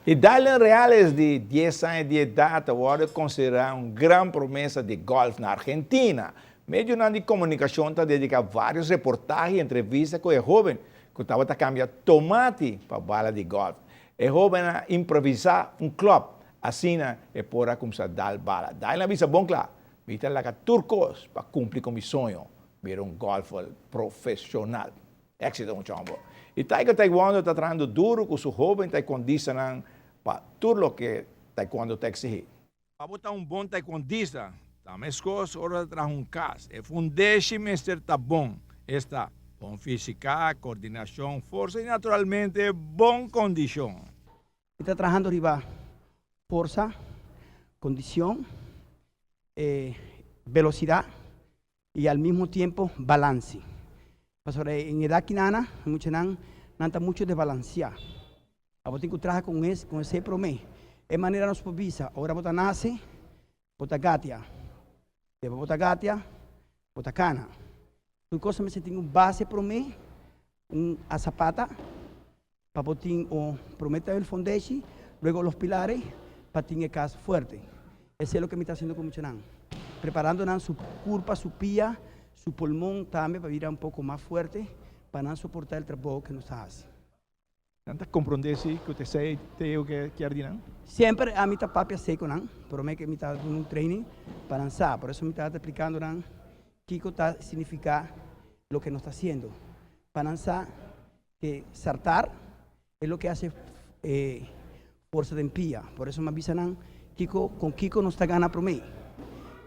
E Dylan Reales, de 10 anos de idade, agora é considerado uma grande promessa de golfe na Argentina. Meio de comunicação está dedicado a vários reportagens e entrevistas com o jovem que estava cambiando tomate para bala de golfe. O jovem a improvisar um clube, assim é por começar a dar bala. Dylan avisa bom claro, vita lá que turcos para cumprir com meu sonho, ver um golfer profissional. Éxito, um chombo. E taekwondo está trabalhando duro com o jovem, está condicionando para tudo o que taekwondo está exigindo. Para botar um bom taekwondista, também escolhe hora de trazer um caso. É fundamental estar bom. Está bom física, coordenação, força e naturalmente boa condição. Está trabalhando arriba força, condição, velocidade e ao mesmo tempo balance. Em edad que nana, mucho mucho de balancear. A botin que trabaja con ese promé. Es manera nos provisa. Ahora bota nace, bota gatia. Depois bota gatia, bota cana. Tu cosa me se tem base promé, a zapata, para botin o prometa el fondechi, luego los pilares, para tener casa fuerte. Eso es lo que me está haciendo con mucho preparando su curva, su pía, su pulmón también para ir un poco más fuerte, para no soportar el trabajo que nos hace. ¿Tanta comprendesse que usted sabe que ordinan? Siempre a mí está papi sé con pero me que me está dando un training para lanzar, por eso me está explicando qué significa lo que nos está haciendo. Para lanzar, que saltar es lo que hace fuerza de empía, por eso me avisan con Kiko nos está ganando por mí.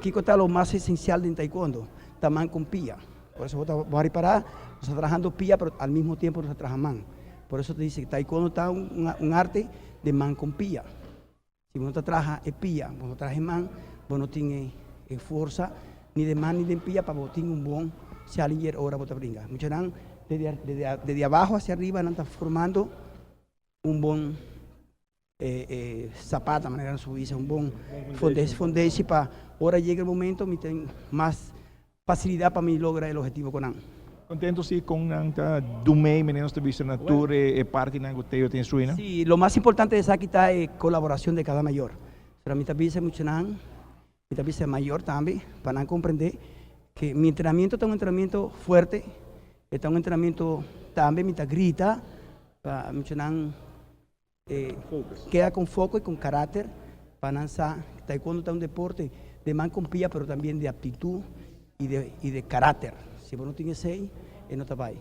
Kiko está lo más esencial de taekwondo. Man con pía. Por eso voy a reparar, no está trabajando pía, pero al mismo tiempo no está trabajando man. Por eso te dice que taekwondo está un arte de man con pía. Si uno trabaja en pía, uno trabaja en man, uno tiene fuerza ni de man ni de pía para que tenga un buen challenger ahora para brincar. Muchos desde abajo hacia arriba están formando un buen zapata, manera de subirse, un buen fondesi para ahora llega el momento, me tengo más facilidad para mí lograr el objetivo con AN. Contento sí con Dumei, menos de vista natura y parte que usted tiene su vida. Sí, lo más importante es aquí está la colaboración de cada mayor. Pero mi tapiz es mucho mi tapiz es mayor también, para comprender que mi entrenamiento está un entrenamiento fuerte, está un entrenamiento también, mi grita, para mucho queda con foco y con carácter, para lanzar, taekwondo está un deporte de man con pilla, pero también de aptitud y de carácter. Si vos no tienes 6, no está ahí.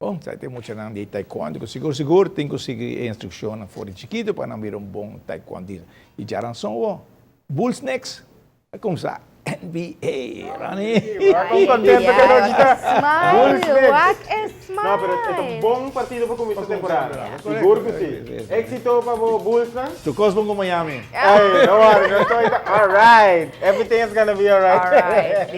Bom, sai tem muito de taekwondo, que seguro tem que conseguir instrução fora de chiquito para não vir bom taekwondista. E já não são Bulls next, vai começar NBA, Rani. Estou contento que não está. Smile, what a smile. Não, pero é um bom partido para começar a temporada. Seguro que sim. Éxito para o Bulls, não? Tu Cosmo com Miami. Hey, don't worry, all right. Everything is gonna be all right. All right.